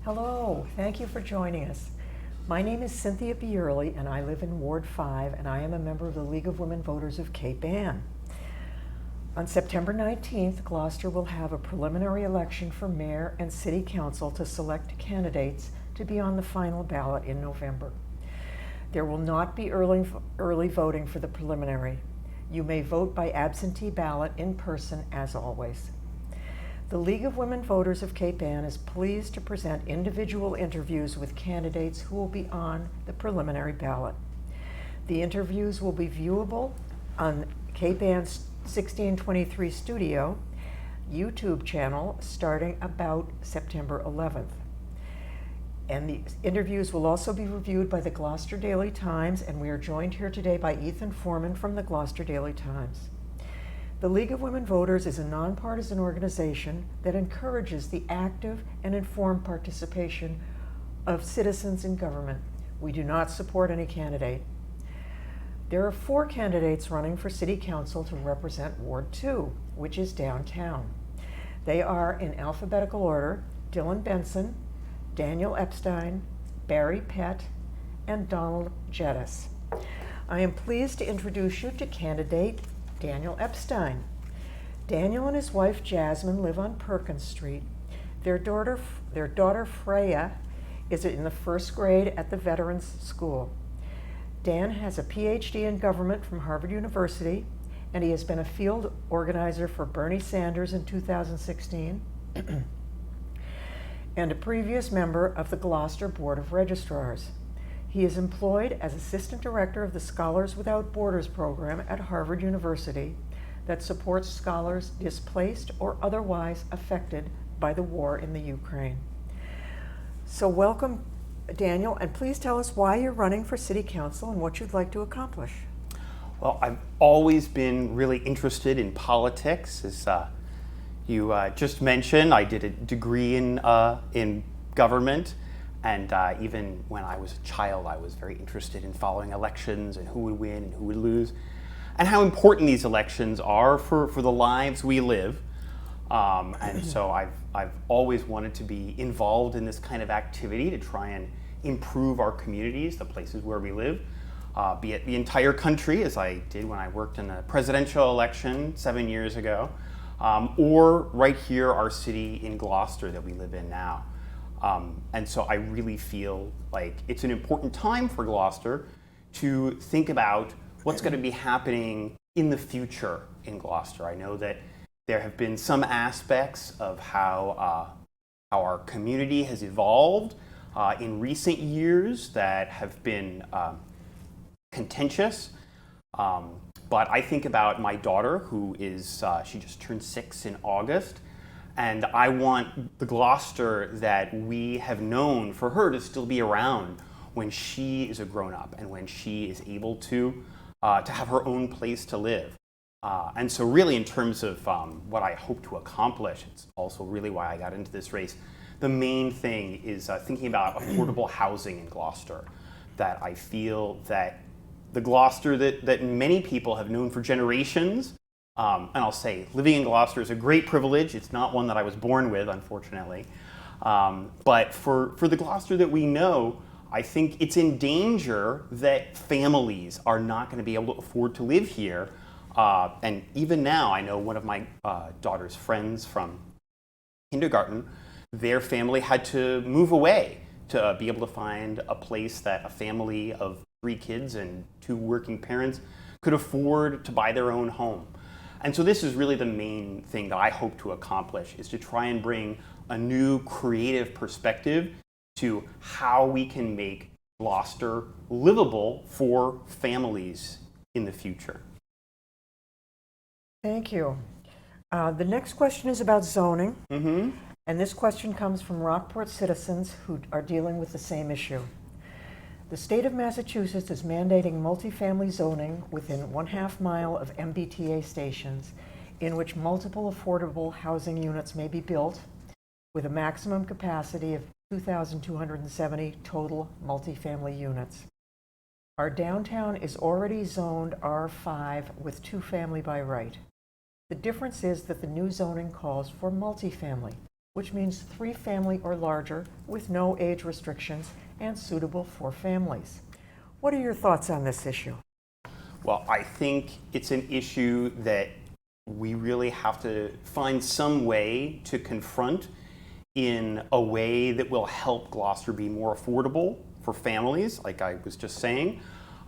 Hello, thank you for joining us. My name is Cynthia Bierley and I live in Ward 5 and I am a member of the League of Women Voters of Cape Ann. On September 19th, Gloucester will have a preliminary election for mayor and city council to select candidates to be on the final ballot in November. There will not be early voting for the preliminary. You may vote by absentee ballot in person as always. The League of Women Voters of Cape Ann is pleased to present individual interviews with candidates who will be on the preliminary ballot. The interviews will be viewable on Cape Ann's 1623 Studio YouTube channel starting about September 11th. And the interviews will also be reviewed by the Gloucester Daily Times, and we are joined here today by Ethan Foreman from the Gloucester Daily Times. The League of Women Voters is a nonpartisan organization that encourages the active and informed participation of citizens in government. We do not support any candidate. There are 4 candidates running for City Council to represent Ward 2, which is downtown. They are, in alphabetical order, Dylan Benson, Daniel Epstein, Barrett, Pett, and Donald Tgettis. I am pleased to introduce you to candidate Daniel Epstein. Daniel and his wife Jasmine live on Perkins Street. Their daughter Freya is in the 1st grade at the Veterans School. Dan has a PhD in government from Harvard University, and he has been a field organizer for Bernie Sanders in 2016 and a previous member of the Gloucester Board of Registrars. He is employed as Assistant Director of the Scholars Without Borders program at Harvard University that supports scholars displaced or otherwise affected by the war in the Ukraine. So welcome, Daniel, and please tell us why you're running for City Council and what you'd like to accomplish. Well, I've always been really interested in politics. As you just mentioned, I did a degree in government. And even when I was a child, I was very interested in following elections and who would win and who would lose, and how important these elections are for the lives we live. And so I've always wanted to be involved in this kind of activity to try and improve our communities, the places where we live, be it the entire country, as I did when I worked in a presidential election 7 years ago, or right here, our city in Gloucester that we live in now. And so I really feel like it's an important time for Gloucester to think about what's going to be happening in the future in Gloucester. I know that there have been some aspects of how our community has evolved in recent years that have been contentious. But I think about my daughter, who is, she just turned 6 in August. And I want the Gloucester that we have known for her to still be around when she is a grown-up and when she is able to have her own place to live. And so really in terms of what I hope to accomplish, it's also really why I got into this race. The main thing is thinking about affordable housing in Gloucester, that I feel that the Gloucester that many people have known for generations. And I'll say, living in Gloucester is a great privilege. It's not one that I was born with, unfortunately. But for the Gloucester that we know, I think it's in danger that families are not going to be able to afford to live here. And even now, I know one of my daughter's friends from kindergarten, their family had to move away to be able to find a place that a family of 3 kids and 2 working parents could afford to buy their own home. And so this is really the main thing that I hope to accomplish, is to try and bring a new creative perspective to how we can make Gloucester livable for families in the future. Thank you. The next question is about zoning, Mm-hmm. and this question comes from Rockport citizens who are dealing with the same issue. The state of Massachusetts is mandating multifamily zoning within 1/2 mile of MBTA stations in which multiple affordable housing units may be built with a maximum capacity of 2,270 total multifamily units. Our downtown is already zoned R5 with 2-family by right. The difference is that the new zoning calls for multifamily. which means 3-family or larger with no age restrictions and suitable for families. What are your thoughts on this issue? Well, I think it's an issue that we really have to find some way to confront in a way that will help Gloucester be more affordable for families, like I was just saying.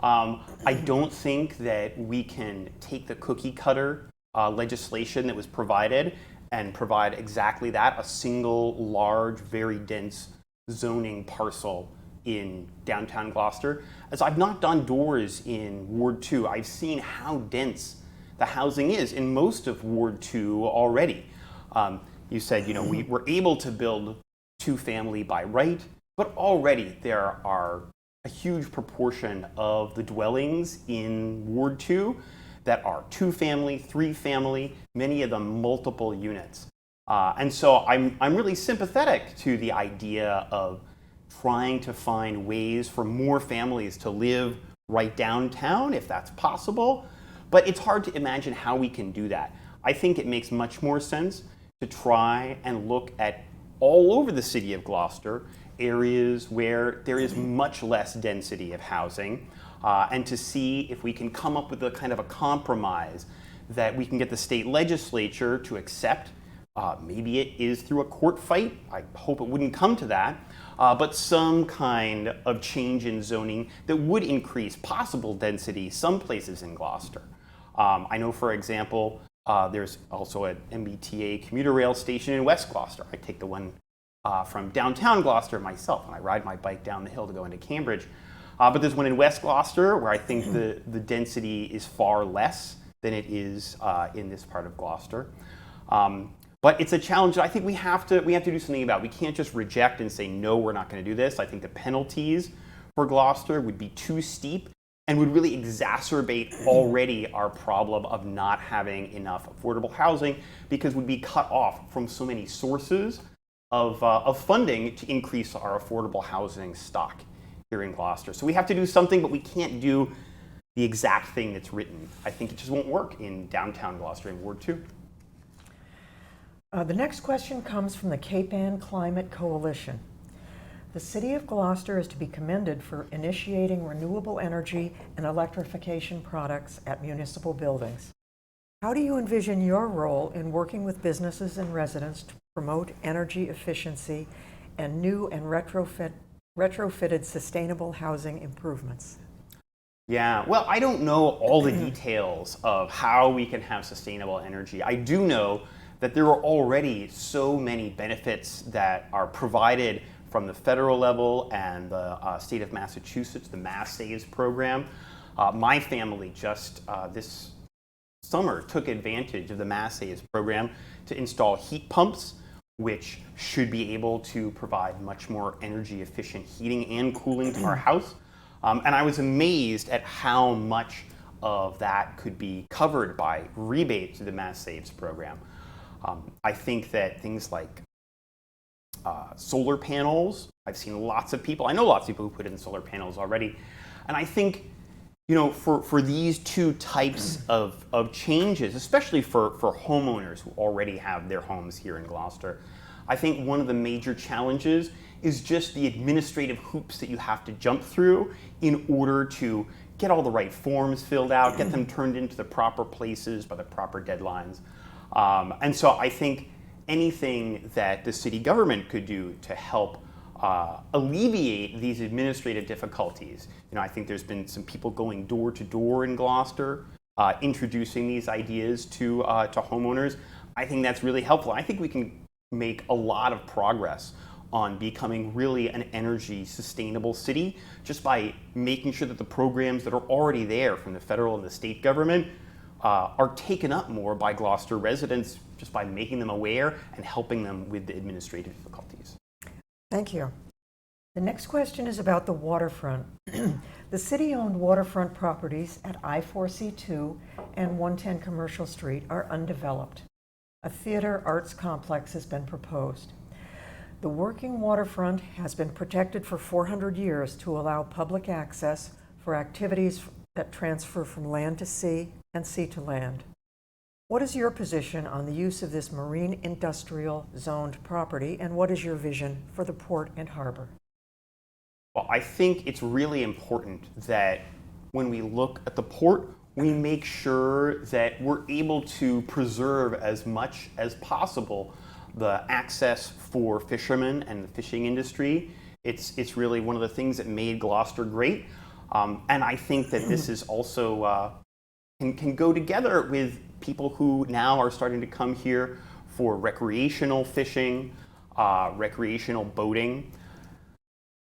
I don't think that we can take the cookie cutter legislation that was provided and provide exactly that, a single, large, very dense zoning parcel in downtown Gloucester. As I've knocked on doors in Ward 2, I've seen how dense the housing is in most of Ward 2 already. You said, we were able to build 2-family by right, but already there are a huge proportion of the dwellings in Ward 2 that are 2-family, 3-family, many of them multiple units. And so I'm really sympathetic to the idea of trying to find ways for more families to live right downtown, if that's possible. But it's hard to imagine how we can do that. I think it makes much more sense to try and look at all over the city of Gloucester areas where there is much less density of housing, and to see if we can come up with a kind of a compromise that we can get the state legislature to accept. Maybe it is through a court fight. I hope it wouldn't come to that, but some kind of change in zoning that would increase possible density some places in Gloucester. I know, for example, there's also an MBTA commuter rail station in West Gloucester. I take the one from downtown Gloucester myself, and I ride my bike down the hill to go into Cambridge. But there's one in West Gloucester where I think the density is far less than it is in this part of Gloucester. But it's a challenge that I think we have to do something about. We can't just reject and say, no, we're not going to do this. I think the penalties for Gloucester would be too steep and would really exacerbate already our problem of not having enough affordable housing, because we'd be cut off from so many sources of funding to increase our affordable housing stock here in Gloucester. So we have to do something, but we can't do the exact thing that's written. I think it just won't work in downtown Gloucester in Ward 2. The next question comes from the Cape Ann Climate Coalition. The City of Gloucester is to be commended for initiating renewable energy and electrification products at municipal buildings. How do you envision your role in working with businesses and residents to promote energy efficiency and new and retrofitted sustainable housing improvements? Yeah, well, I don't know all the details of how we can have sustainable energy. I do know that there are already so many benefits that are provided from the federal level and the state of Massachusetts, the Mass Saves program. My family just this summer took advantage of the Mass Saves program to install heat pumps, which should be able to provide much more energy efficient heating and cooling to our house. And I was amazed at how much of that could be covered by rebates to the Mass Saves program. I think that things like solar panels, I've seen lots of people, I know lots of people who put in solar panels already. And I think, for these two types of changes, especially for homeowners who already have their homes here in Gloucester, I think one of the major challenges is just the administrative hoops that you have to jump through in order to get all the right forms filled out, get them turned into the proper places by the proper deadlines. And so I think anything that the city government could do to help alleviate these administrative difficulties. I think there's been some people going door to door in Gloucester, introducing these ideas to homeowners. I think that's really helpful. I think we can make a lot of progress on becoming really an energy sustainable city just by making sure that the programs that are already there from the federal and the state government are taken up more by Gloucester residents, just by making them aware and helping them with the administrative difficulties. Thank you. The next question is about the waterfront. The city-owned waterfront properties at I-4C2 and 110 Commercial Street are undeveloped. A theater arts complex has been proposed. The working waterfront has been protected for 400 years to allow public access for activities that transfer from land to sea and sea to land. What is your position on the use of this marine industrial zoned property, and what is your vision for the port and harbor? Well, I think it's really important that when we look at the port, we make sure that we're able to preserve as much as possible the access for fishermen and the fishing industry. It's really one of the things that made Gloucester great. And I think that this is also can go together with people who now are starting to come here for recreational fishing, recreational boating.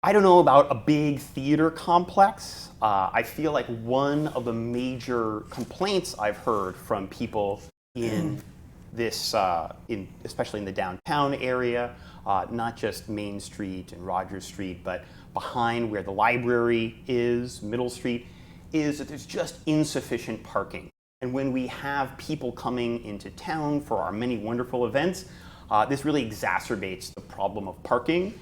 I don't know about a big theater complex. I feel like one of the major complaints I've heard from people in this, especially in the downtown area, not just Main Street and Rogers Street, but behind where the library is, Middle Street, is that there's just insufficient parking. And when we have people coming into town for our many wonderful events, this really exacerbates the problem of parking.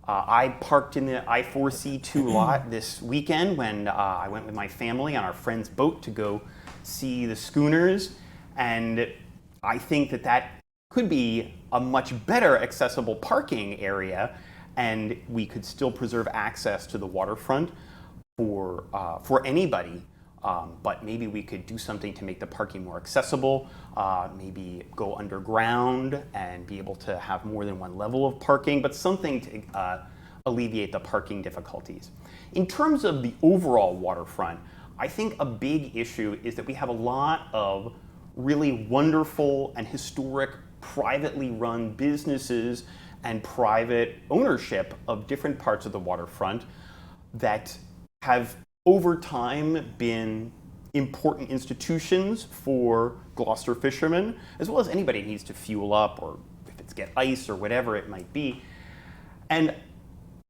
I parked in the I-4C2 lot this weekend when I went with my family on our friend's boat to go see the schooners, and I think that that could be a much better accessible parking area, and we could still preserve access to the waterfront for anybody. But maybe we could do something to make the parking more accessible, maybe go underground and be able to have more than one level of parking, but something to alleviate the parking difficulties. In terms of the overall waterfront, I think a big issue is that we have a lot of really wonderful and historic privately run businesses and private ownership of different parts of the waterfront that have over time been important institutions for Gloucester fishermen, as well as anybody who needs to fuel up or if it's get ice or whatever it might be. And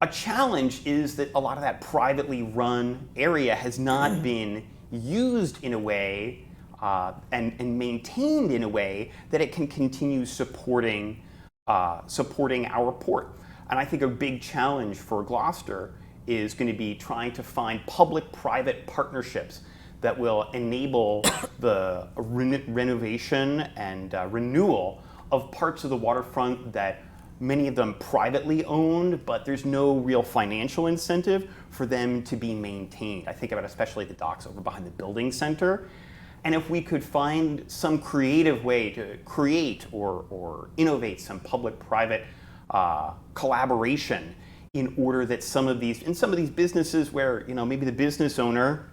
a challenge is that a lot of that privately run area has not been used in a way and maintained in a way that it can continue supporting our port. And I think a big challenge for Gloucester is going to be trying to find public-private partnerships that will enable the renovation and renewal of parts of the waterfront that many of them privately owned, but there's no real financial incentive for them to be maintained. I think about especially the docks over behind the building center. And if we could find some creative way to create or innovate some public-private collaboration in order that some of these businesses where, maybe the business owner,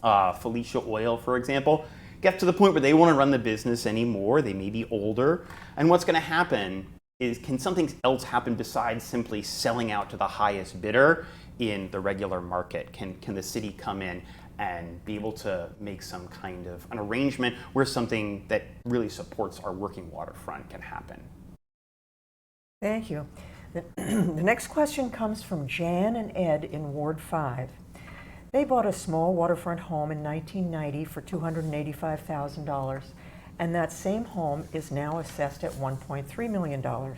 Felicia Oil, for example, get to the point where they want to run the business anymore, they may be older, and what's going to happen is, can something else happen besides simply selling out to the highest bidder in the regular market? Can the city come in and be able to make some kind of an arrangement where something that really supports our working waterfront can happen? Thank you. The next question comes from Jan and Ed in Ward 5. They bought a small waterfront home in 1990 for $285,000, and that same home is now assessed at $1.3 million.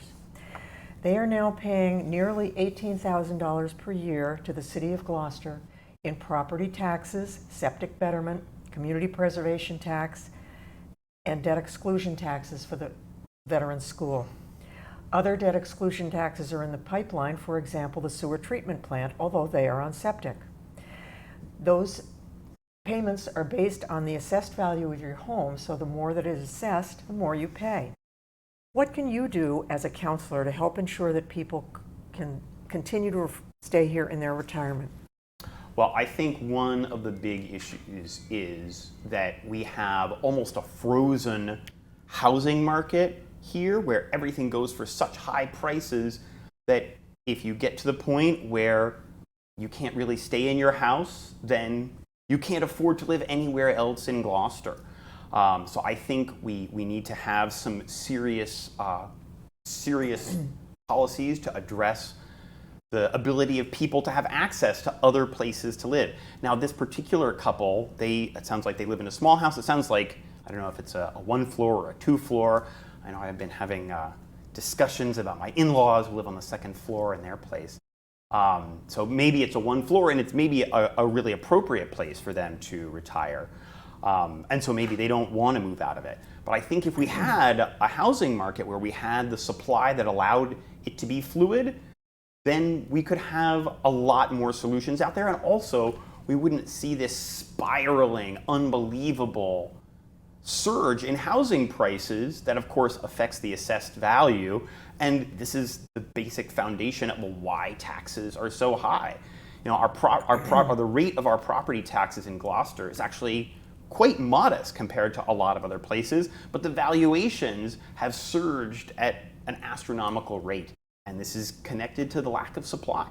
They are now paying nearly $18,000 per year to the City of Gloucester in property taxes, septic betterment, community preservation tax, and debt exclusion taxes for the Veterans School. Other debt exclusion taxes are in the pipeline, for example, the sewer treatment plant, although they are on septic. Those payments are based on the assessed value of your home, so the more that is assessed, the more you pay. What can you do as a counselor to help ensure that people can continue to stay here in their retirement? Well, I think one of the big issues is that we have almost a frozen housing market here where everything goes for such high prices that if you get to the point where you can't really stay in your house, then you can't afford to live anywhere else in Gloucester. So I think we need to have some serious policies to address the ability of people to have access to other places to live. Now, this particular couple, it sounds like they live in a small house. It sounds like, I don't know if it's a 1-floor or a 2-floor. I know I've been having discussions about my in-laws who live on the 2nd floor in their place. So maybe it's a 1-floor and it's maybe a really appropriate place for them to retire. And so maybe they don't want to move out of it. But I think if we had a housing market where we had the supply that allowed it to be fluid, then we could have a lot more solutions out there. And also, we wouldn't see this spiraling, unbelievable surge in housing prices that, of course, affects the assessed value. And this is the basic foundation of why taxes are so high. You know, the rate of our property taxes in Gloucester is actually quite modest compared to a lot of other places, but the valuations have surged at an astronomical rate, and this is connected to the lack of supply.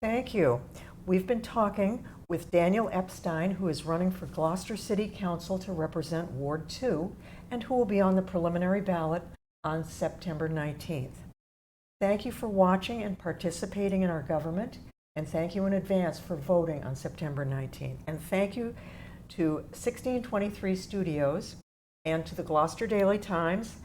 Thank you. We've been talking with Daniel Epstein, who is running for Gloucester City Council to represent Ward 2, and who will be on the preliminary ballot on September 19th. Thank you for watching and participating in our government, and thank you in advance for voting on September 19th. And thank you to 1623 Studios and to the Gloucester Daily Times.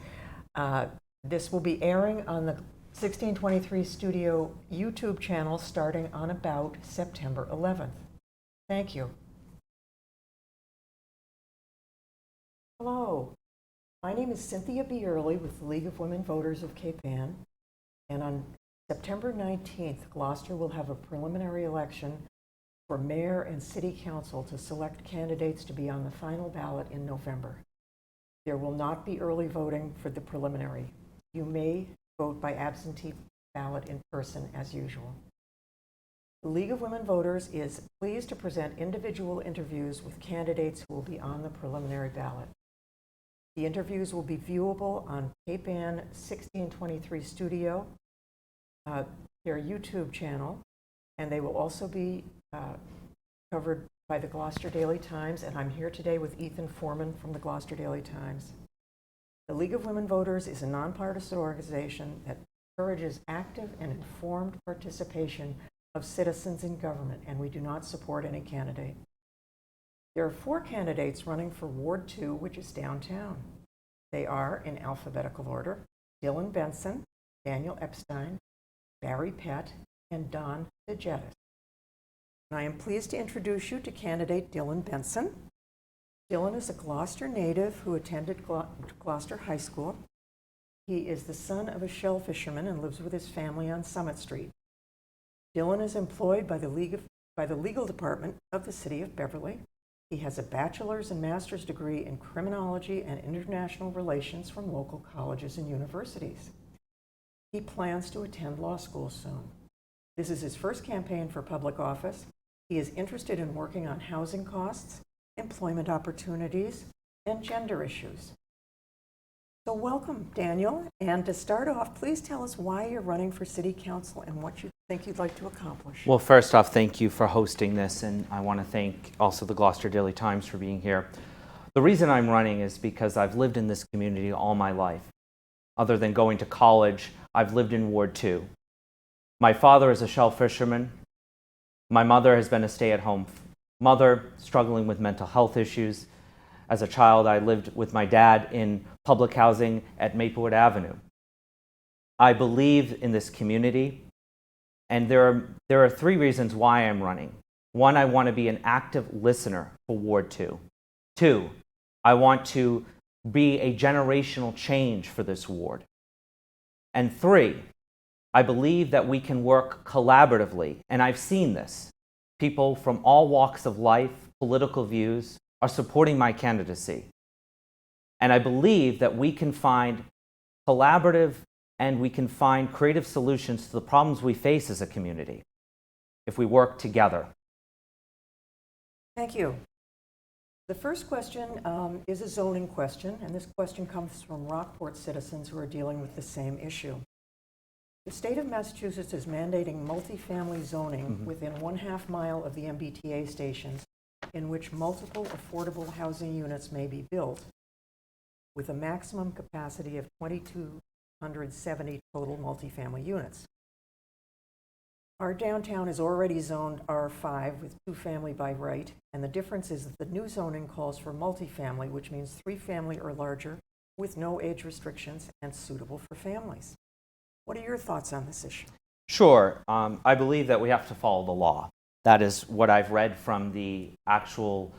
This will be airing on the 1623 Studio YouTube channel starting on about September 11th. Thank you. Hello, my name is Cynthia Bierley with the League of Women Voters of Cape Ann, and on September 19th, Gloucester will have a preliminary election for mayor and city council to select candidates to be on the final ballot in November. There will not be early voting for the preliminary. You may vote by absentee ballot in person as usual. The League of Women Voters is pleased to present individual interviews with candidates who will be on the preliminary ballot. The interviews will be viewable on Cape Ann 1623 Studio, their YouTube channel, and they will also be covered by the Gloucester Daily Times, and I'm here today with Ethan Foreman from the Gloucester Daily Times. The League of Women Voters is a nonpartisan organization that encourages active and informed participation of citizens in government, and we do not support any candidate. There are 4 candidates running for Ward 2, which is downtown. They are, in alphabetical order, Dylan Benson, Daniel Epstein, Barry Pett, and Don Tgettis. And I am pleased to introduce you to candidate Dylan Benson. Dylan is a Gloucester native who attended Gloucester High School. He is the son of a shell fisherman and lives with his family on Summit Street. Dylan is employed by the legal department of the City of Beverly. He has a bachelor's and master's degree in criminology and international relations from local colleges and universities. He plans to attend law school soon. This is his first campaign for public office. He is interested in working on housing costs, employment opportunities, and gender issues. So welcome, Daniel. And to start off, please tell us why you're running for City Council and what you think you'd like to accomplish. Well, first off, thank you for hosting this, and I want to thank also the Gloucester Daily Times for being here. The reason I'm running is because I've lived in this community all my life. Other than going to college, I've lived in Ward 2. My father is a shell fisherman. My mother has been a stay-at-home mother, struggling with mental health issues. As a child, I lived with my dad in public housing at Maplewood Avenue. I believe in this community, and there are 3 reasons why I'm running. 1, I want to be an active listener for Ward 2. 2, I want to be a generational change for this ward. And 3, I believe that we can work collaboratively, and I've seen this. People from all walks of life, political views, are supporting my candidacy. And I believe that we can find collaborative and we can find creative solutions to the problems we face as a community if we work together. Thank you. The first question is a zoning question, and this question comes from Rockport citizens who are dealing with the same issue. The state of Massachusetts is mandating multifamily zoning within 1/2 mile of the MBTA stations in which multiple affordable housing units may be built with a maximum capacity of 2,270 total multifamily units. Our downtown is already zoned R5 with 2-family by right, and the difference is that the new zoning calls for multifamily, which means 3-family or larger with no age restrictions and suitable for families. What are your thoughts on this issue? Sure. I believe that we have to follow the law. That is what I've read from the actual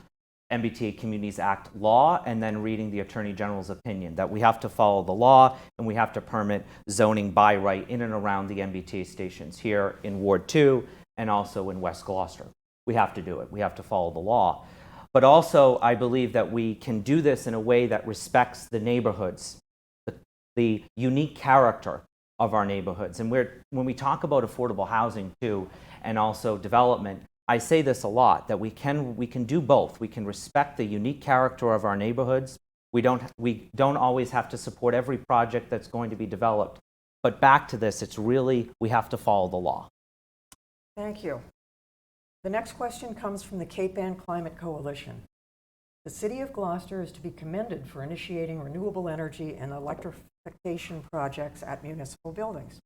MBTA Communities Act law and then reading the Attorney General's opinion that we have to follow the law and we have to permit zoning by right in and around the MBTA stations here in Ward 2 and also in West Gloucester. We have to do it. We have to follow the law. But also, I believe that we can do this in a way that respects the neighborhoods, the unique character of our neighborhoods. And when we talk about affordable housing too, and also development, I say this a lot, that we can do both. We can respect the unique character of our neighborhoods. We don't always have to support every project that's going to be developed. But back to this, it's really, we have to follow the law. Thank you. The next question comes from the Cape Ann Climate Coalition. The City of Gloucester is to be commended for initiating renewable energy and electrification projects at municipal buildings.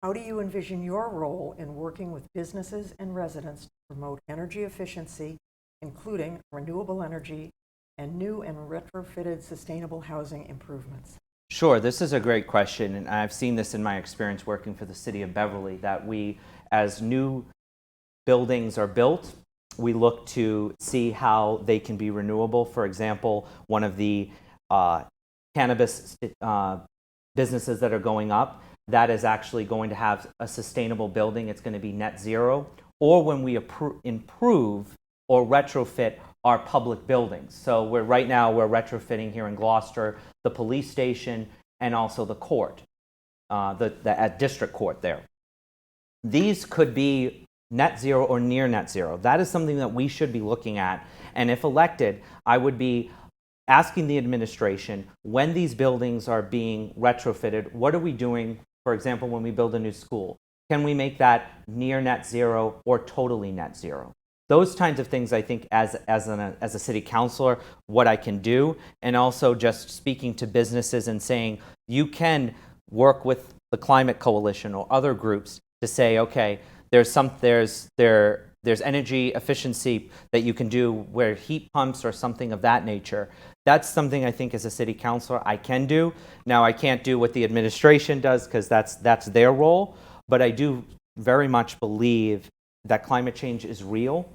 How do you envision your role in working with businesses and residents to promote energy efficiency, including renewable energy and new and retrofitted sustainable housing improvements? Sure, this is a great question, and I've seen this in my experience working for the City of Beverly, that we, as new buildings are built, we look to see how they can be renewable. For example, one of the cannabis businesses that are going up, that is actually going to have a sustainable building. It's going to be net zero. Or when we improve or retrofit our public buildings. So right now we're retrofitting here in Gloucester the police station and also the court, at district court there. These could be net zero or near net zero. That is something that we should be looking at. And if elected, I would be asking the administration, when these buildings are being retrofitted, what are we doing, for example, when we build a new school? Can we make that near net zero or totally net zero? Those kinds of things, I think, as a city councilor, what I can do, and also just speaking to businesses and saying, you can work with the Climate Coalition or other groups to say, okay, there's energy efficiency that you can do where heat pumps or something of that nature. That's something I think as a city councilor I can do. Now I can't do what the administration does because that's their role, but I do very much believe that climate change is real.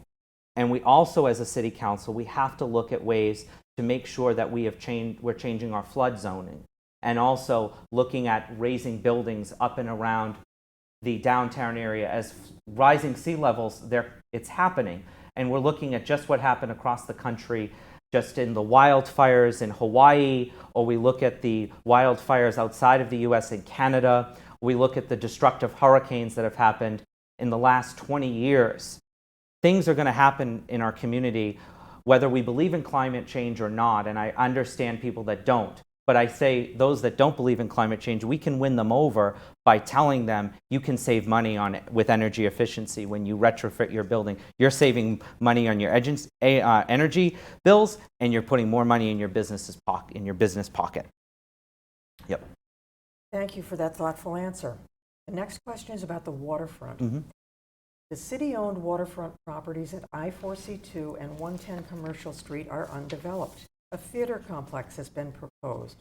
And we also, as a city council, we have to look at ways to make sure that we're changing our flood zoning, and also looking at raising buildings up and around the downtown area. As rising sea levels, it's happening. And we're looking at just what happened across the country, just in the wildfires in Hawaii, or we look at the wildfires outside of the US and Canada. We look at the destructive hurricanes that have happened in the last 20 years. Things are going to happen in our community, whether we believe in climate change or not, and I understand people that don't. But I say those that don't believe in climate change, we can win them over by telling them you can save money with energy efficiency when you retrofit your building. You're saving money on your energy bills, and you're putting more money in your business pocket. Yep. Thank you for that thoughtful answer. The next question is about the waterfront. Mm-hmm. The city-owned waterfront properties at I-4C2 and 110 Commercial Street are undeveloped. A theater complex has been proposed.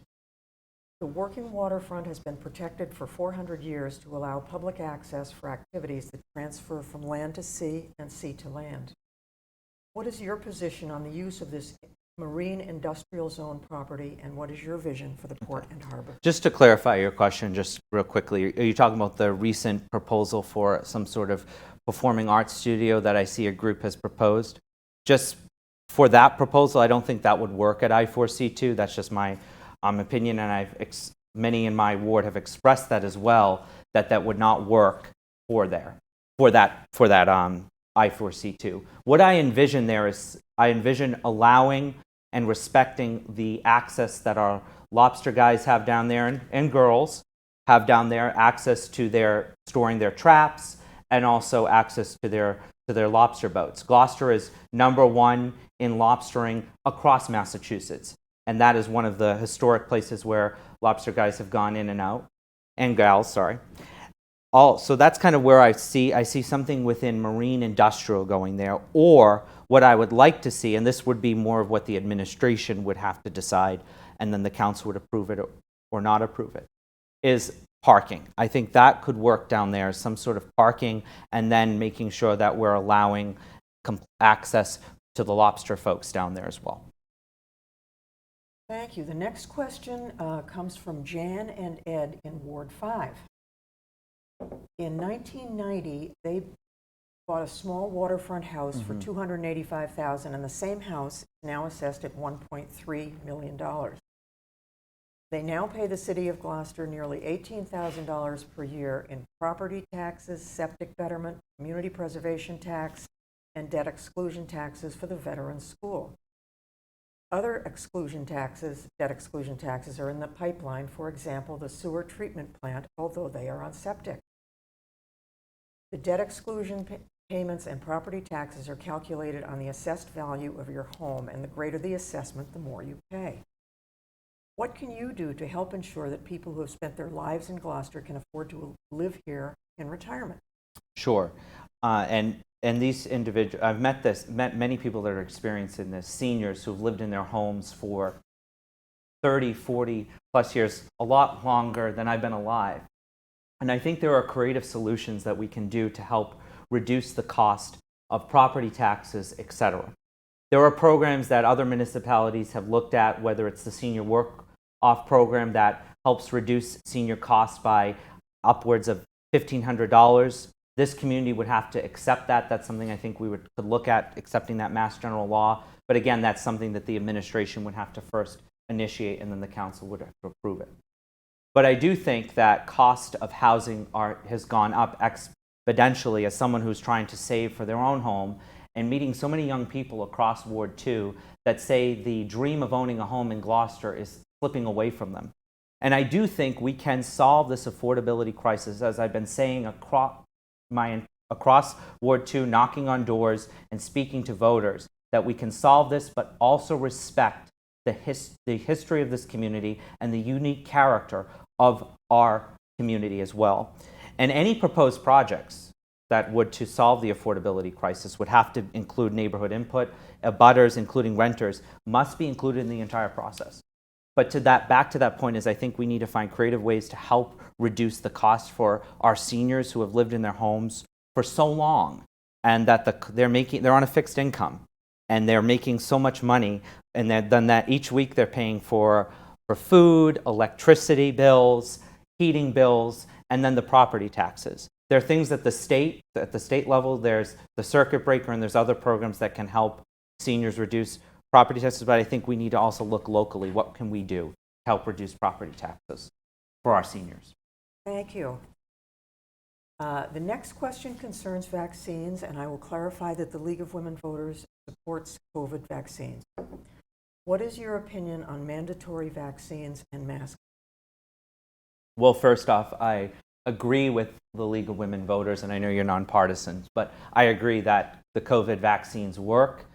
The working waterfront has been protected for 400 years to allow public access for activities that transfer from land to sea and sea to land. What is your position on the use of this marine industrial zone property, and what is your vision for the port and harbor? Just to clarify your question, just real quickly, are you talking about the recent proposal for some sort of performing arts studio that I see a group has proposed? Just for that proposal, I don't think that would work at I-4C2. That's just my opinion, and many in my ward have expressed that as well, that would not work for that I-4C2. What I envision there is, I envision allowing and respecting the access that our lobster guys have down there, and girls have down there, access to storing their traps, and also access to their lobster boats. Gloucester is #1 in lobstering across Massachusetts, and that is one of the historic places where lobster guys have gone in and out, and gals, sorry. So that's kind of where I see something within marine industrial going there, or what I would like to see, and this would be more of what the administration would have to decide, and then the council would approve it or not approve it, is parking. I think that could work down there, some sort of parking, and then making sure that we're allowing access to the lobster folks down there as well. Thank you. The next question comes from Jan and Ed in Ward 5. In 1990, they bought a small waterfront house for $285,000, and the same house is now assessed at $1.3 million. They now pay the city of Gloucester nearly $18,000 per year in property taxes, septic betterment, community preservation tax, and debt exclusion taxes for the veterans school. Other debt exclusion taxes are in the pipeline, for example, the sewer treatment plant, although they are on septic. The debt exclusion payments and property taxes are calculated on the assessed value of your home, and the greater the assessment, the more you pay. What can you do to help ensure that people who have spent their lives in Gloucester can afford to live here in retirement? Sure. And these individuals, I've met many people that are experiencing this, seniors who've lived in their homes for 30, 40 plus years, a lot longer than I've been alive. And I think there are creative solutions that we can do to help reduce the cost of property taxes, etc. There are programs that other municipalities have looked at, whether it's the senior work-off program that helps reduce senior costs by upwards of $1,500. This community would have to accept that. That's something I think we could look at, accepting that Mass General law. But again, that's something that the administration would have to first initiate, and then the council would have to approve it. But I do think that cost of housing has gone up exponentially as someone who's trying to save for their own home, and meeting so many young people across Ward 2 that say the dream of owning a home in Gloucester is slipping away from them. And I do think we can solve this affordability crisis, as I've been saying across Ward 2, knocking on doors and speaking to voters, that we can solve this, but also respect the history of this community and the unique character of our community as well. And any proposed projects that would to solve the affordability crisis would have to include neighborhood input. Abutters, including renters, must be included in the entire process. But back to that point is, I think we need to find creative ways to help reduce the cost for our seniors who have lived in their homes for so long, and that they're on a fixed income, and they're making so much money, and then that each week they're paying for food, electricity bills, heating bills, and then the property taxes. There are things at the state level. There's the circuit breaker, and there's other programs that can help seniors reduce property taxes. But I think we need to also look locally. What can we do to help reduce property taxes for our seniors? Thank you. The next question concerns vaccines, and I will clarify that the League of Women Voters supports COVID vaccines. What is your opinion on mandatory vaccines and masks? Well, first off, I agree with the League of Women Voters, and I know you're nonpartisan, but I agree that the COVID vaccines work.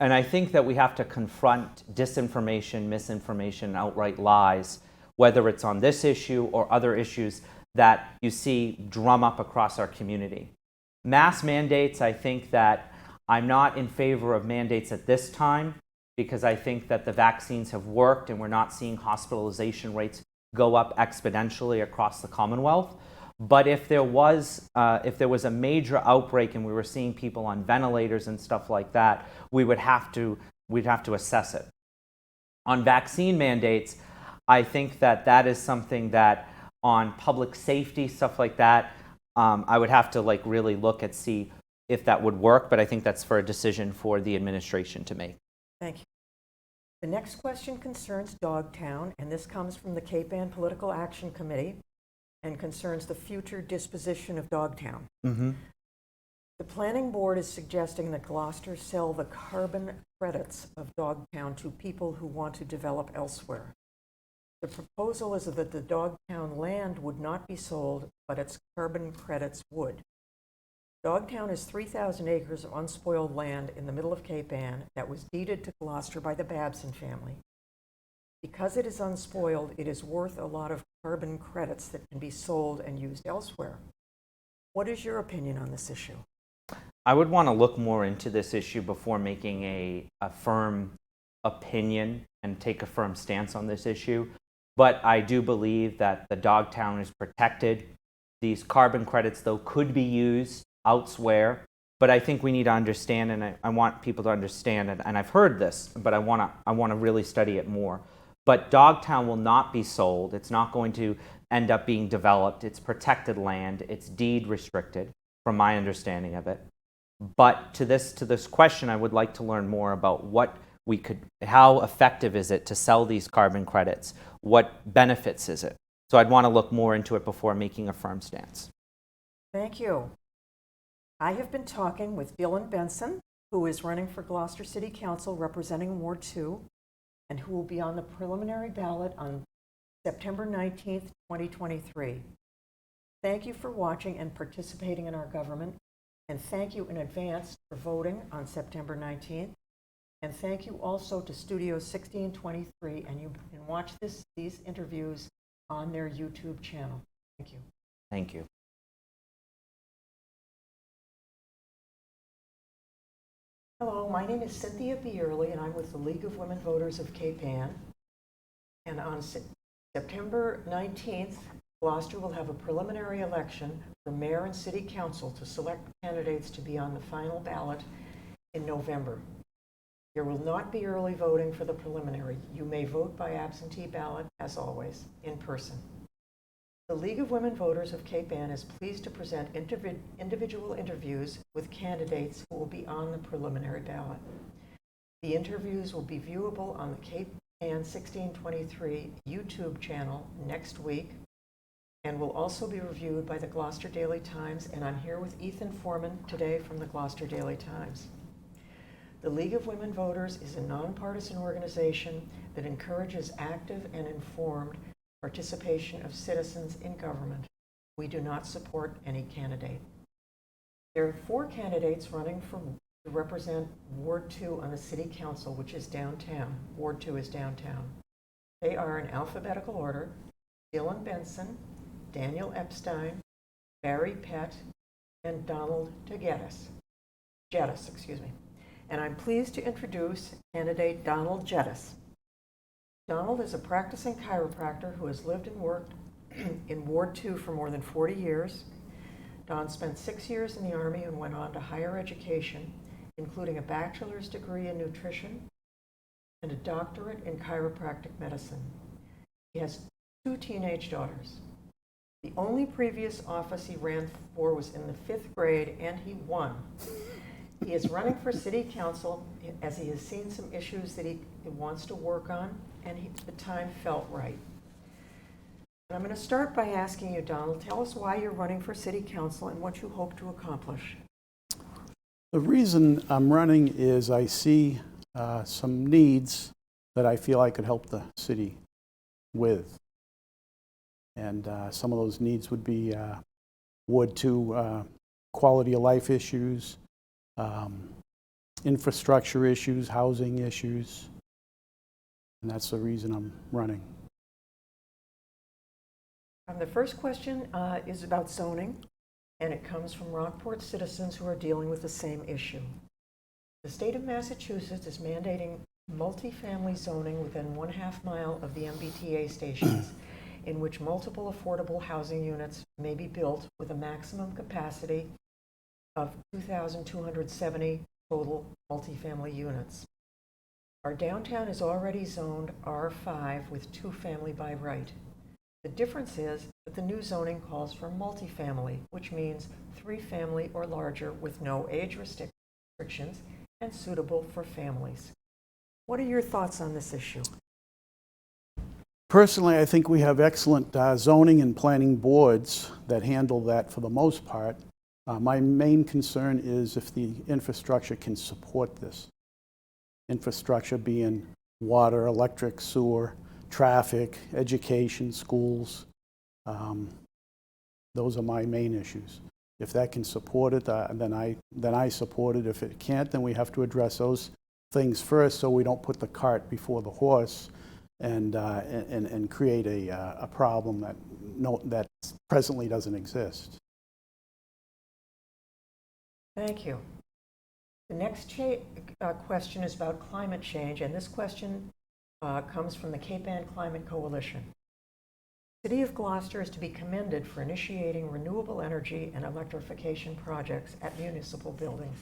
And I think that we have to confront disinformation, misinformation, outright lies, whether it's on this issue or other issues that you see drum up across our community. Mass mandates, I think that I'm not in favor of mandates at this time, because I think that the vaccines have worked and we're not seeing hospitalization rates go up exponentially across the Commonwealth. But if there was a major outbreak and we were seeing people on ventilators and stuff like that, we'd have to assess it. On vaccine mandates, I think that is something that on public safety, stuff like that, I would have to really look at, see if that would work, but I think that's for a decision for the administration to make. Thank you. The next question concerns Dogtown, and this comes from the Cape Ann Political Action Committee and concerns the future disposition of Dogtown. Mm-hmm. The Planning Board is suggesting that Gloucester sell the carbon credits of Dogtown to people who want to develop elsewhere. The proposal is that the Dogtown land would not be sold, but its carbon credits would. Dogtown is 3,000 acres of unspoiled land in the middle of Cape Ann that was deeded to Gloucester by the Babson family. Because it is unspoiled, it is worth a lot of carbon credits that can be sold and used elsewhere. What is your opinion on this issue? I would want to look more into this issue before making a firm opinion and take a firm stance on this issue. But I do believe that the Dogtown is protected. These carbon credits, though, could be used elsewhere But I think we need to understand, and I want people to understand, and I've heard this, but I want to really study it more. But Dogtown will not be sold. It's not going to end up being developed. It's protected land. It's deed restricted, from my understanding of it. But to this question, I would like to learn more about how effective is it to sell these carbon credits? What benefits is it? So I'd want to look more into it before making a firm stance. Thank you. I have been talking with Dylan Benson, who is running for Gloucester City Council representing Ward 2, and who will be on the preliminary ballot on September 19th, 2023. Thank you for watching and participating in our government, and thank you in advance for voting on September 19th. And thank you also to Studio 1623, and you can watch these interviews on their YouTube channel. Thank you. Thank you. Hello, my name is Cynthia Bierley, and I'm with the League of Women Voters of Cape Ann. And on September 19th, Gloucester will have a preliminary election for mayor and city council to select candidates to be on the final ballot in November. There will not be early voting for the preliminary. You may vote by absentee ballot, as always, in person. The League of Women Voters of Cape Ann is pleased to present individual interviews with candidates who will be on the preliminary ballot. The interviews will be viewable on the Cape Ann 1623 YouTube channel next week and will also be reviewed by the Gloucester Daily Times, and I'm here with Ethan Foreman today from the Gloucester Daily Times. The League of Women Voters is a nonpartisan organization that encourages active and informed participation of citizens in government. We do not support any candidate. There are 4 candidates running to represent Ward 2 on the City Council, which is downtown. Ward 2 is downtown. They are in alphabetical order: Dylan Benson, Daniel Epstein, Barry Pett, and Donald Tgettis. And I'm pleased to introduce candidate Donald Tgettis. Donald is a practicing chiropractor who has lived and worked in Ward 2 for more than 40 years. Don spent 6 years in the Army and went on to higher education, including a bachelor's degree in nutrition and a doctorate in chiropractic medicine. He has 2 teenage daughters. The only previous office he ran for was in the 5th grade, and he won. He is running for city council as he has seen some issues that he wants to work on, and the time felt right. And I'm going to start by asking you, Donald, tell us why you're running for city council and what you hope to accomplish. The reason I'm running is I see some needs that I feel I could help the city with. And some of those needs would be Ward 2 quality of life issues, infrastructure issues, housing issues, and that's the reason I'm running. The first question is about zoning, and it comes from Rockport citizens who are dealing with the same issue. The state of Massachusetts is mandating multifamily zoning within 1/2 mile of the MBTA stations, in which multiple affordable housing units may be built with a maximum capacity of 2,270 total multifamily units. Our downtown is already zoned R5 with 2 family by right. The difference is that the new zoning calls for multifamily, which means 3 family or larger with no age restrictions and suitable for families. What are your thoughts on this issue? Personally, I think we have excellent zoning and planning boards that handle that for the most part. My main concern is if the infrastructure can support this. Infrastructure being water, electric, sewer, traffic, education, schools. Those are my main issues. If that can support it, then I support it. If it can't, then we have to address those things first so we don't put the cart before the horse and create a problem that presently doesn't exist. Thank you. The next question is about climate change, and this question comes from the Cape Ann Climate Coalition. City of Gloucester is to be commended for initiating renewable energy and electrification projects at municipal buildings.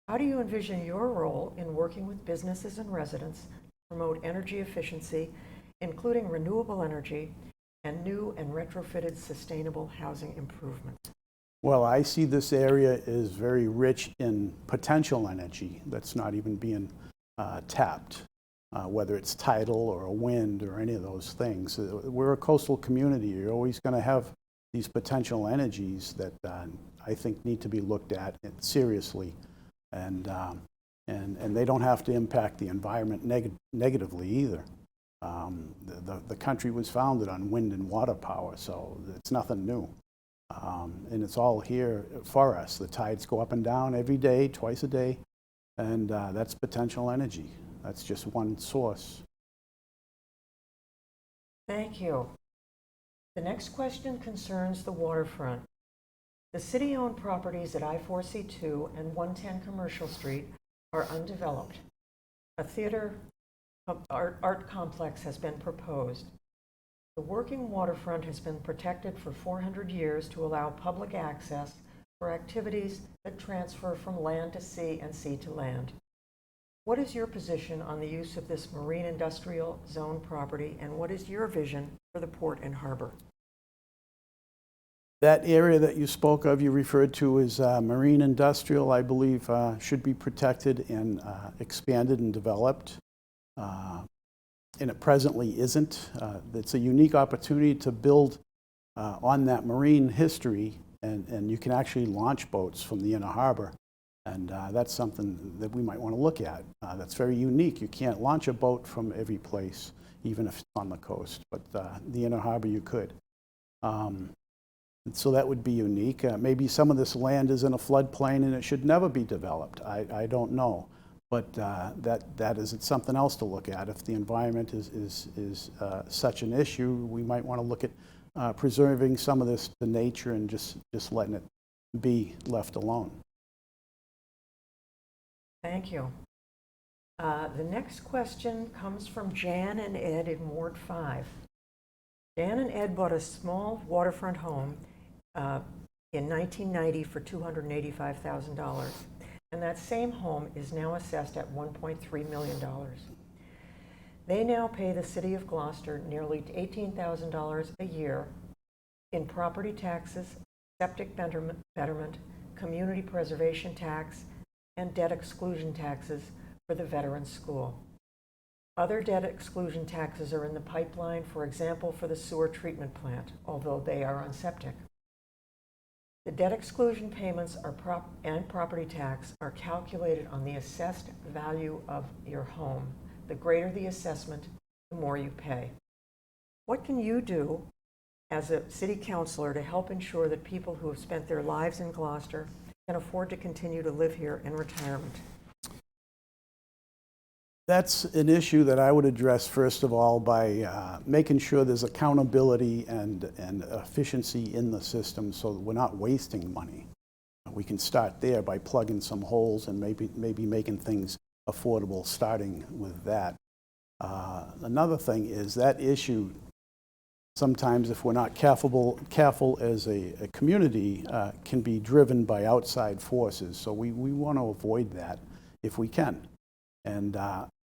How do you envision your role in working with businesses and residents to promote energy efficiency, including renewable energy and new and retrofitted sustainable housing improvements? Well, I see this area as very rich in potential energy that's not even being tapped, whether it's tidal or wind or any of those things. We're a coastal community. You're always going to have these potential energies that I think need to be looked at seriously, and they don't have to impact the environment negatively either. The country was founded on wind and water power, so it's nothing new. And it's all here for us. The tides go up and down every day, twice a day, and that's potential energy. That's just one source. Thank you. The next question concerns the waterfront. The city-owned properties at I-4C2 and 110 Commercial Street are undeveloped. A theater art complex has been proposed. The working waterfront has been protected for 400 years to allow public access for activities that transfer from land to sea and sea to land. What is your position on the use of this marine industrial zone property, and what is your vision for the port and harbor? That area that you spoke of, you referred to as marine industrial, I believe should be protected and expanded and developed. And it presently isn't. It's a unique opportunity to build on that marine history, and you can actually launch boats from the inner harbor. And that's something that we might want to look at. That's very unique. You can't launch a boat from every place, even if it's on the coast, but the inner harbor you could. So that would be unique. Maybe some of this land is in a floodplain and it should never be developed. I don't know. But that is something else to look at. If the environment is such an issue, we might want to look at preserving some of this to nature and just letting it be left alone. Thank you. The next question comes from Jan and Ed in Ward 5. Jan and Ed bought a small waterfront home in 1990 for $285,000. And that same home is now assessed at $1.3 million. They now pay the City of Gloucester nearly $18,000 a year in property taxes, septic betterment, community preservation tax, and debt exclusion taxes for the Veterans School. Other debt exclusion taxes are in the pipeline, for example, for the sewer treatment plant, although they are on septic. The debt exclusion payments and property tax are calculated on the assessed value of your home. The greater the assessment, the more you pay. What can you do as a city councilor to help ensure that people who have spent their lives in Gloucester can afford to continue to live here in retirement? That's an issue that I would address, first of all, by making sure there's accountability and efficiency in the system so that we're not wasting money. We can start there by plugging some holes and maybe making things affordable, starting with that. Another thing is that issue, sometimes if we're not careful as a community, can be driven by outside forces. So we want to avoid that if we can. And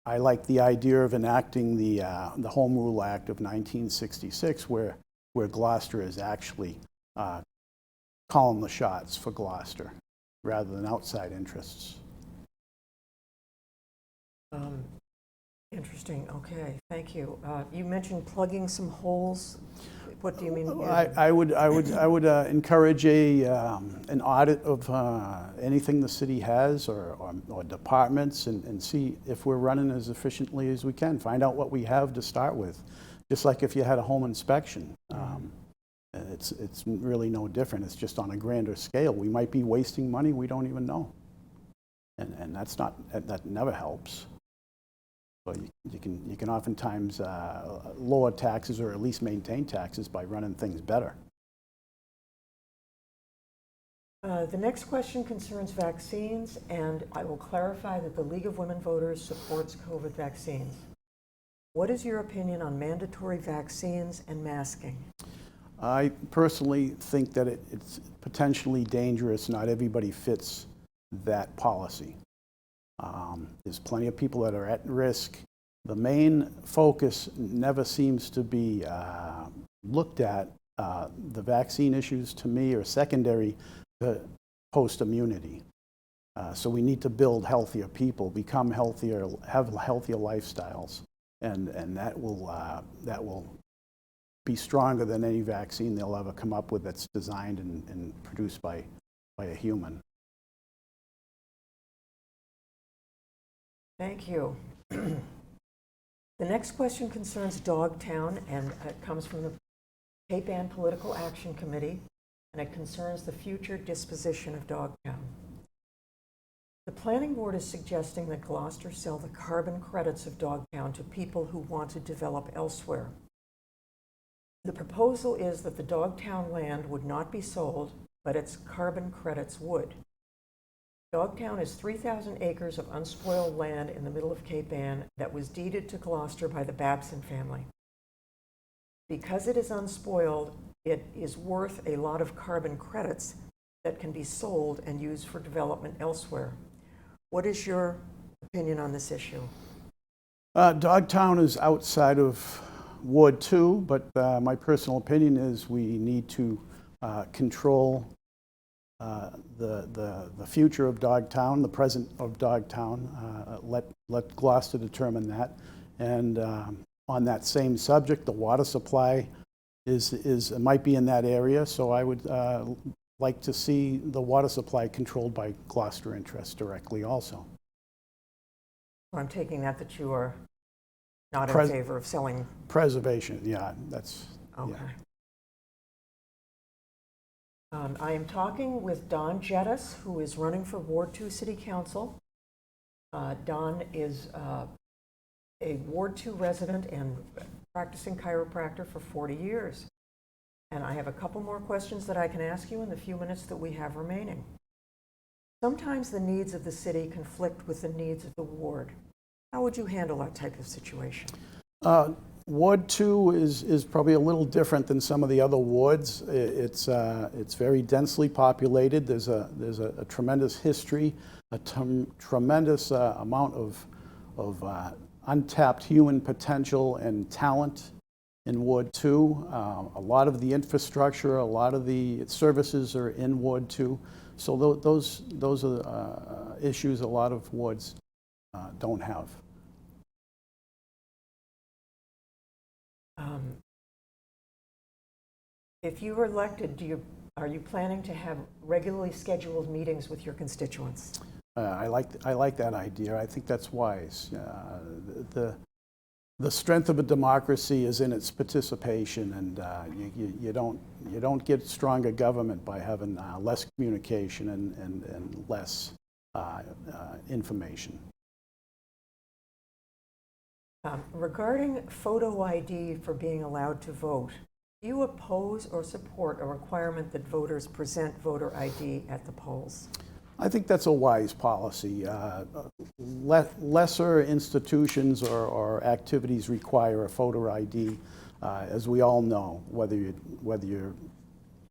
I like the idea of enacting the Home Rule Act of 1966, where Gloucester is actually calling the shots for Gloucester, rather than outside interests. Interesting. Okay, thank you. You mentioned plugging some holes. What do you mean? I would encourage an audit of anything the city has or departments and see if we're running as efficiently as we can. Find out what we have to start with. Just like if you had a home inspection, it's really no different. It's just on a grander scale. We might be wasting money we don't even know, and that never helps. So you can oftentimes lower taxes or at least maintain taxes by running things better. The next question concerns vaccines, and I will clarify that the League of Women Voters supports COVID vaccines. What is your opinion on mandatory vaccines and masking? I personally think that it's potentially dangerous. Not everybody fits that policy. There's plenty of people that are at risk. The main focus never seems to be looked at. The vaccine issues, to me, are secondary to post-immunity. So we need to build healthier people, become healthier, have healthier lifestyles, and that will be stronger than any vaccine they'll ever come up with that's designed and produced by a human. Thank you. The next question concerns Dogtown, and it comes from the Cape Ann Political Action Committee, and it concerns the future disposition of Dogtown. The Planning Board is suggesting that Gloucester sell the carbon credits of Dogtown to people who want to develop elsewhere. The proposal is that the Dogtown land would not be sold, but its carbon credits would. Dogtown is 3,000 acres of unspoiled land in the middle of Cape Ann that was deeded to Gloucester by the Babson family. Because it is unspoiled, it is worth a lot of carbon credits that can be sold and used for development elsewhere. What is your opinion on this issue? Dogtown is outside of Ward 2, but my personal opinion is we need to control the future of Dogtown, the present of Dogtown. Let Gloucester determine that. And on that same subject, the water supply might be in that area, so I would like to see the water supply controlled by Gloucester interests directly also. I'm taking that you are not in favor of selling. Preservation, yeah, that's, okay. Yeah. I am talking with Don Tgettis, who is running for Ward 2 City Council. Don is a Ward 2 resident and practicing chiropractor for 40 years. And I have a couple more questions that I can ask you in the few minutes that we have remaining. Sometimes the needs of the city conflict with the needs of the ward. How would you handle that type of situation? Ward 2 is probably a little different than some of the other wards. It's very densely populated. There's a tremendous history, a tremendous amount of untapped human potential and talent in Ward 2. A lot of the infrastructure, a lot of the services are in Ward 2. So those are issues a lot of wards don't have. If you were elected, are you planning to have regularly scheduled meetings with your constituents? I like that idea. I think that's wise. The strength of a democracy is in its participation, and you don't get stronger government by having less communication and less information. Regarding photo ID for being allowed to vote, do you oppose or support a requirement that voters present voter ID at the polls? I think that's a wise policy. Lesser institutions or activities require a photo ID, as we all know, whether you're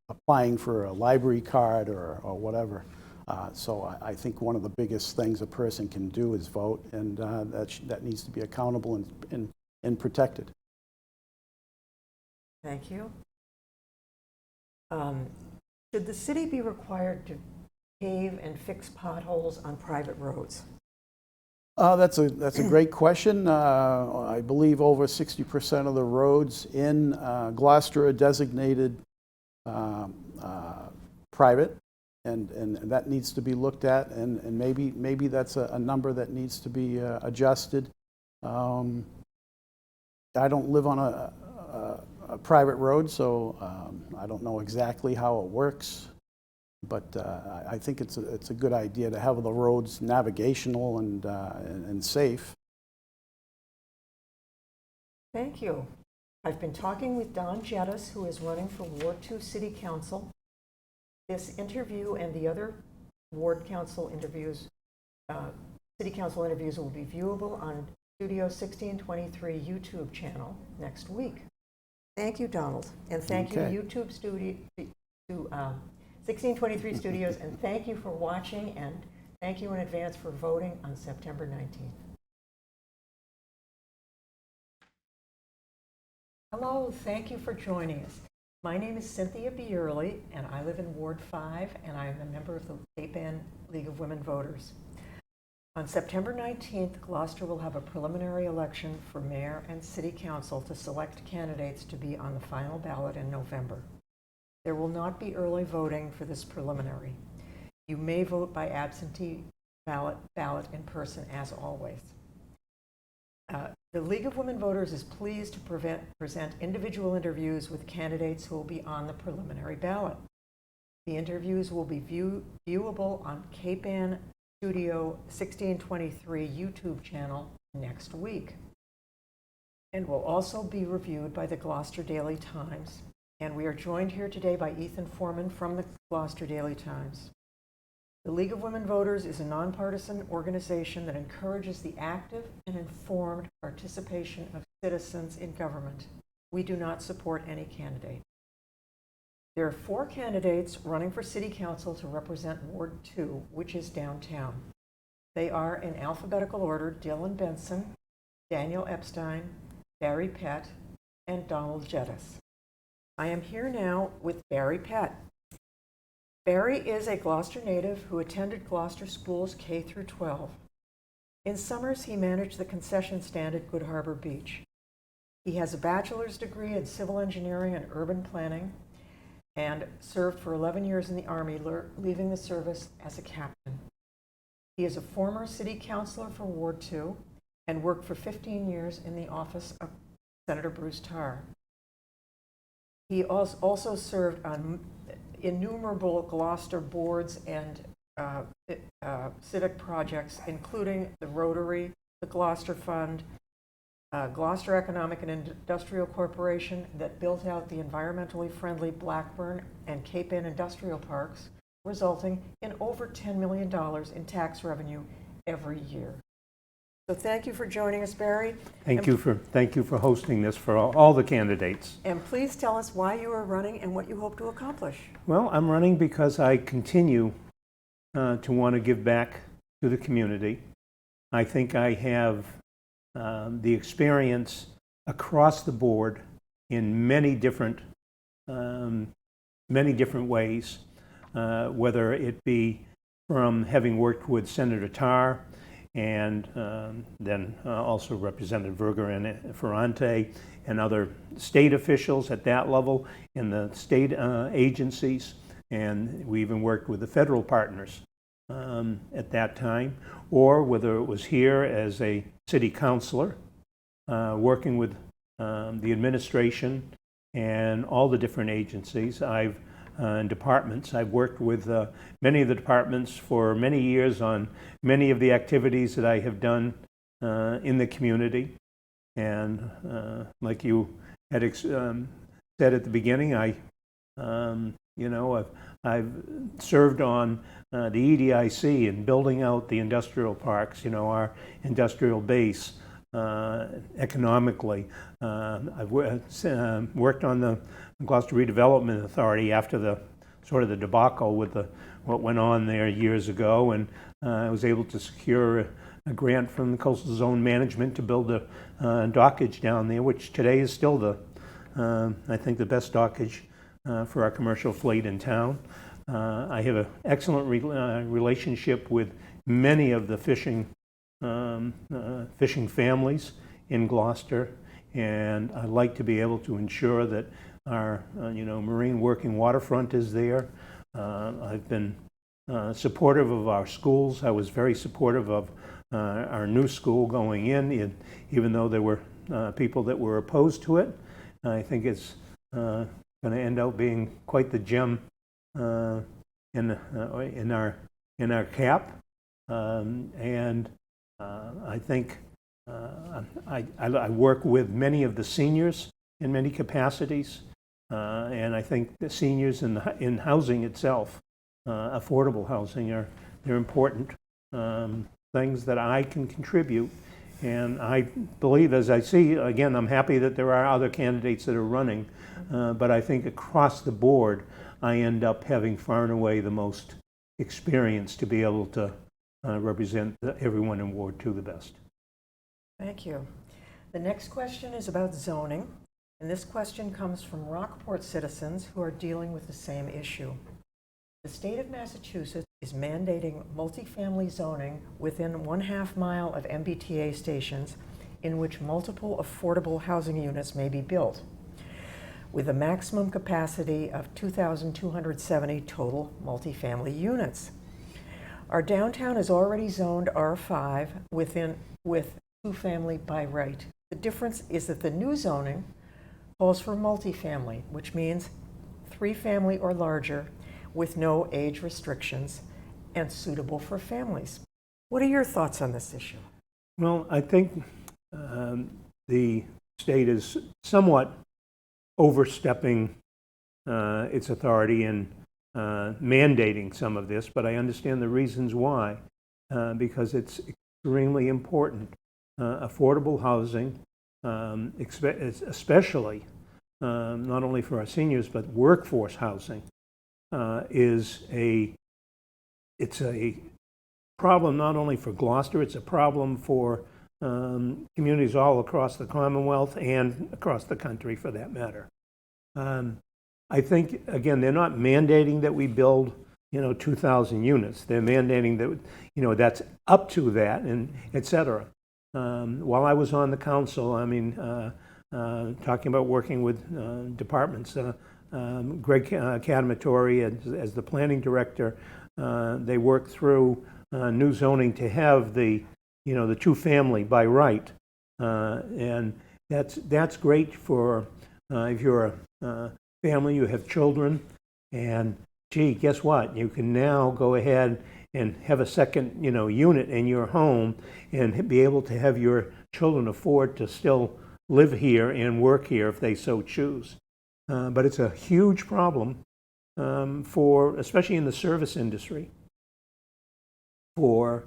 applying for a library card or whatever. So I think one of the biggest things a person can do is vote, and that needs to be accountable and protected. Thank you. Should the city be required to pave and fix potholes on private roads? That's a great question. I believe over 60% of the roads in Gloucester are designated private, and that needs to be looked at, and maybe that's a number that needs to be adjusted. I don't live on a private road, so I don't know exactly how it works. But I think it's a good idea to have the roads navigational and safe. Thank you. I've been talking with Don Tgettis, who is running for Ward 2 City Council. This interview and the other Ward Council interviews, City Council interviews will be viewable on Studio 1623 YouTube channel next week. Thank you, Donald, and thank you to Okay. YouTube Studio, to 1623 Studios, and thank you for watching, and thank you in advance for voting on September 19th. Hello, thank you for joining us. My name is Cynthia Bierly, and I live in Ward 5, and I am a member of the Cape Ann League of Women Voters. On September 19th, Gloucester will have a preliminary election for mayor and city council to select candidates to be on the final ballot in November. There will not be early voting for this preliminary. You may vote by absentee ballot in person as always. The League of Women Voters is pleased to present individual interviews with candidates who will be on the preliminary ballot. The interviews will be viewable on Cape Ann Studio 1623 YouTube channel next week, and will also be reviewed by the Gloucester Daily Times. And we are joined here today by Ethan Foreman from the Gloucester Daily Times. The League of Women Voters is a nonpartisan organization that encourages the active and informed participation of citizens in government. We do not support any candidate. There are 4 candidates running for City Council to represent Ward 2, which is downtown. They are, in alphabetical order, Dylan Benson, Daniel Epstein, Barry Pett, and Donald Tgettis. I am here now with Barry Pett. Barry is a Gloucester native who attended Gloucester schools K through 12. In summers, he managed the concession stand at Good Harbor Beach. He has a bachelor's degree in civil engineering and urban planning, and served for 11 years in the Army, leaving the service as a captain. He is a former city councilor for Ward 2 and worked for 15 years in the office of Senator Bruce Tarr. He also served on innumerable Gloucester boards and civic projects, including the Rotary, the Gloucester Fund, Gloucester Economic and Industrial Corporation that built out the environmentally friendly Blackburn and Cape Ann industrial parks, resulting in over $10 million in tax revenue every year. So thank you for joining us, Barry. Thank you for hosting this for all the candidates. And please tell us why you are running and what you hope to accomplish. Well, I'm running because I continue to want to give back to the community. I think I have the experience across the board in many different ways, whether it be from having worked with Senator Tarr and then also Representative Verger and Ferrante and other state officials at that level in the state agencies, and we even worked with the federal partners at that time, or whether it was here as a city councilor, working with the administration and all the different agencies and departments. I've worked with many of the departments for many years on many of the activities that I have done in the community. And like you had said at the beginning, I've served on the EDIC and building out the industrial parks, our industrial base economically. I've worked on the Gloucester Redevelopment Authority after the sort of the debacle with what went on there years ago, and I was able to secure a grant from the Coastal Zone Management to build a dockage down there, which today is still I think the best dockage for our commercial fleet in town. I have an excellent relationship with many of the fishing families in Gloucester, and I like to be able to ensure that our marine working waterfront is there. I've been supportive of our schools. I was very supportive of our new school going in, even though there were people that were opposed to it. I think it's going to end up being quite the gem in our cap, and I think I work with many of the seniors in many capacities, and I think the seniors in housing itself, affordable housing, they're important things that I can contribute And I believe, as I see, again, I'm happy that there are other candidates that are running, but I think across the board, I end up having far and away the most experience to be able to represent everyone in Ward 2 the best. Thank you. The next question is about zoning, and this question comes from Rockport citizens who are dealing with the same issue. The state of Massachusetts is mandating multifamily zoning within 1/2 mile of MBTA stations in which multiple affordable housing units may be built, with a maximum capacity of 2,270 total multifamily units. Our downtown is already zoned R5 with two-family by right. The difference is that the new zoning calls for multifamily, which means 3-family or larger with no age restrictions and suitable for families. What are your thoughts on this issue? Well, I think the state is somewhat overstepping its authority in mandating some of this, but I understand the reasons why, because it's extremely important. Affordable housing, especially not only for our seniors, but workforce housing, it's a problem not only for Gloucester, it's a problem for communities all across the Commonwealth and across the country for that matter. I think, again, they're not mandating that we build, 2,000 units. They're mandating that, that's up to that, and et cetera. While I was on the council, talking about working with departments, Greg Cadamatori as the planning director, they worked through new zoning to have the two-family by right, and that's great for if you're a family, you have children, and gee, guess what? You can now go ahead and have a second, unit in your home and be able to have your children afford to still live here and work here if they so choose. But it's a huge problem especially in the service industry, for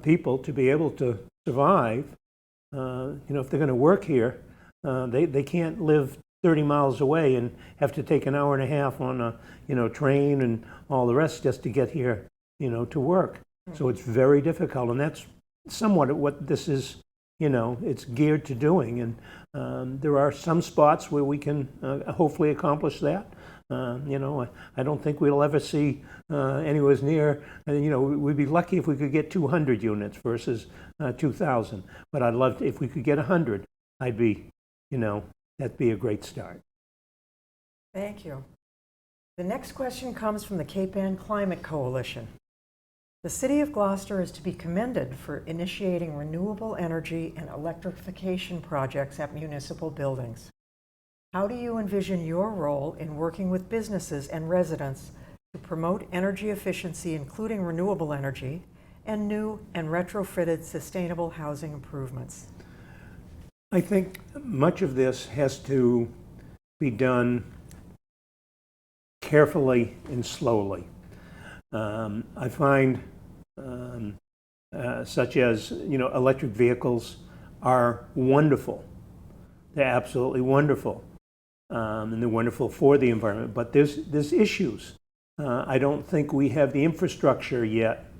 people to be able to survive. If they're going to work here, they can't live 30 miles away and have to take an hour and a half on a train and all the rest just to get here, to work. So it's very difficult, and that's somewhat what this is, it's geared to doing. And there are some spots where we can hopefully accomplish that. I don't think we'll ever see anywhere near, we'd be lucky if we could get 200 units versus 2,000. But I'd love to, if we could get 100, I'd be, that'd be a great start. Thank you. The next question comes from the Cape Ann Climate Coalition. The City of Gloucester is to be commended for initiating renewable energy and electrification projects at municipal buildings. How do you envision your role in working with businesses and residents to promote energy efficiency, including renewable energy, and new and retrofitted sustainable housing improvements? I think much of this has to be done carefully and slowly. I find such as, electric vehicles are wonderful. They're absolutely wonderful. And they're wonderful for the environment. But there's issues. I don't think we have the infrastructure yet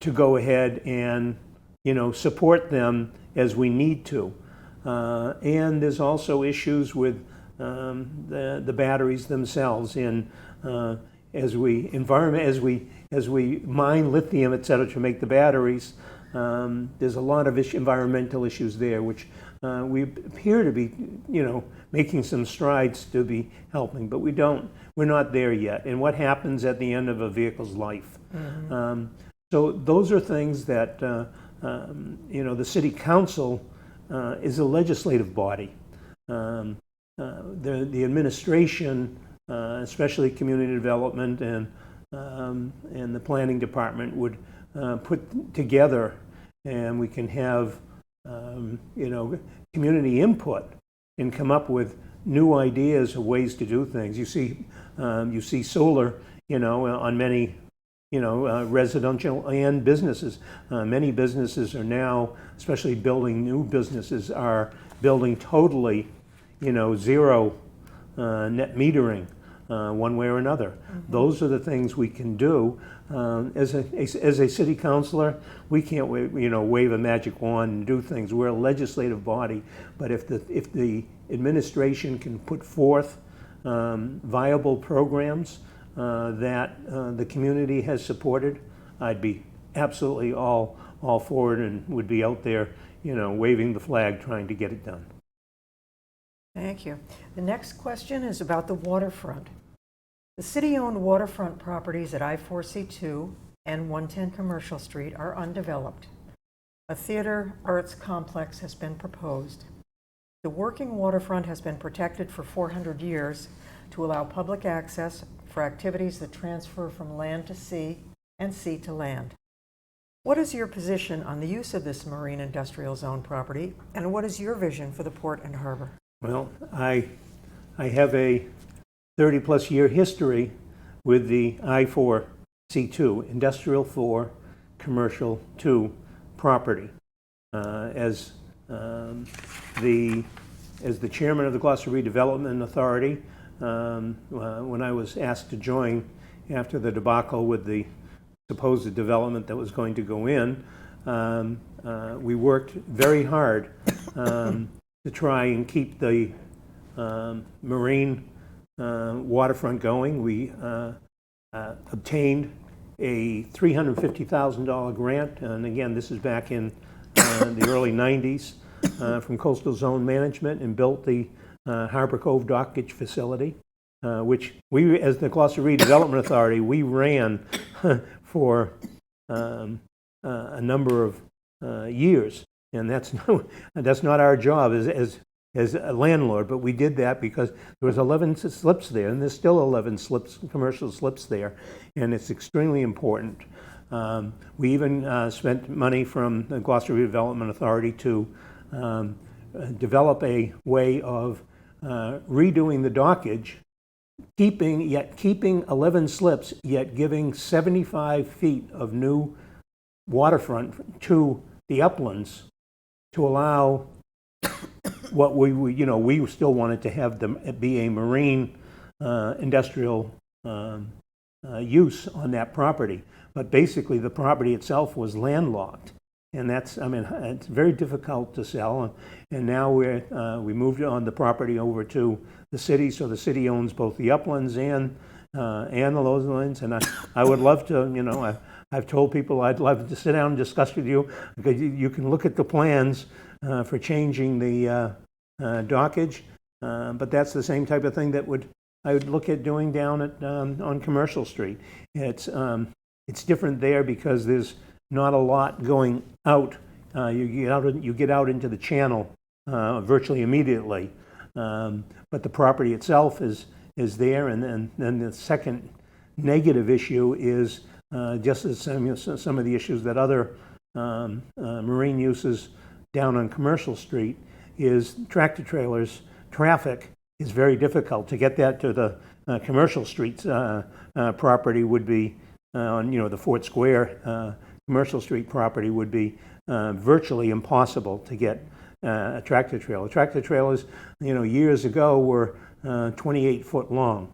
to go ahead and, support them as we need to. And there's also issues with the batteries themselves. And as we mine lithium, et cetera, to make the batteries, there's a lot of environmental issues there, which we appear to be, making some strides to be helping, but we're not there yet. And what happens at the end of a vehicle's life? Mm-hmm. So those are things that, the city council is a legislative body. The administration, especially community development and the planning department, would put together, and we can have community input and come up with new ideas of ways to do things. You see solar, on many residential and businesses. Many businesses are now, especially building new businesses, are building totally, zero net metering one way or another. Mm-hmm. Those are the things we can do. As a city councilor, we can't wave a magic wand and do things. We're a legislative body, but if the administration can put forth viable programs that the community has supported, I'd be absolutely all for it and would be out there, waving the flag trying to get it done. Thank you. The next question is about the waterfront. The city-owned waterfront properties at I-4C2 and 110 Commercial Street are undeveloped. A theater arts complex has been proposed. The working waterfront has been protected for 400 years to allow public access for activities that transfer from land to sea and sea to land. What is your position on the use of this marine industrial zone property, and what is your vision for the port and harbor? Well, I have a 30-plus year history with the I-4C2, Industrial 4, Commercial 2 property. As the chairman of the Gloucester Redevelopment Authority, when I was asked to join after the debacle with the supposed development that was going to go in, we worked very hard to try and keep the marine waterfront going. We obtained a $350,000 grant, and again, this is back in the early 90s, from Coastal Zone Management, and built the Harbor Cove Dockage Facility, which we, as the Gloucester Redevelopment Authority, we ran for a number of years. And that's not our job as a landlord, but we did that because there was 11 slips there, and there's still 11 slips, commercial slips there, and it's extremely important. We even spent money from the Gloucester Redevelopment Authority to develop a way of redoing the dockage, keeping 11 slips, yet giving 75 feet of new waterfront to the uplands to allow what we still wanted to have them be a marine industrial use on that property. But basically the property itself was landlocked. And it's very difficult to sell. And now we moved on the property over to the city, so the city owns both the uplands and the lowlands. And I would love to, I've told people I'd love to sit down and discuss with you, because you can look at the plans for changing the dockage, but that's the same type of thing that I would look at doing down at on Commercial Street. It's different there because there's not a lot going out. You get out into the channel virtually immediately, but the property itself is there. And then the second negative issue is just as some of the issues that other marine uses down on Commercial Street is tractor trailers. Traffic is very difficult. To get that to the Commercial Street property would be on the Fort Square Commercial Street property would be virtually impossible to get a tractor trailer. Tractor trailers, years ago were 28 foot long.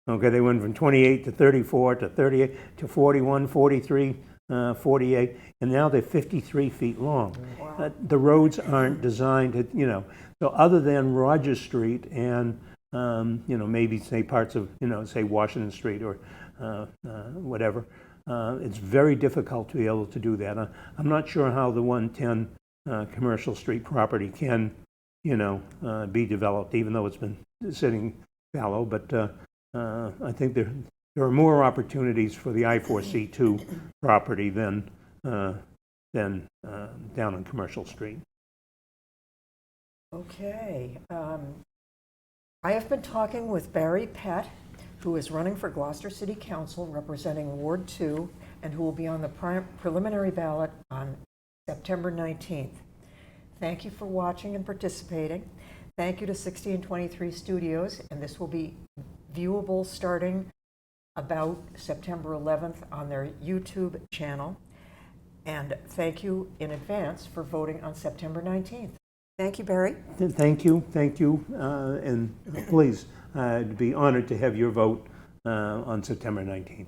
Okay, they went from 28 to 34 to 38 to 41, 43, 48, and now they're 53 feet long. Wow. The roads aren't designed to, so other than Rogers Street and, maybe say parts of, say Washington Street or whatever, it's very difficult to be able to do that. I'm not sure how the 110 Commercial Street property can, be developed, even though it's been sitting fallow, but I think there are more opportunities for the I-4C2 property than down on Commercial Street. Okay. I have been talking with Pett, who is running for Gloucester City Council representing Ward 2 and who will be on the preliminary ballot on September 19th. Thank you for watching and participating. Thank you to 60 and 23 Studios, and this will be viewable starting about September 11th on their YouTube channel. And thank you in advance for voting on September 19th. Thank you, Barry. Thank you, and please, be honored to have your vote on September 19th.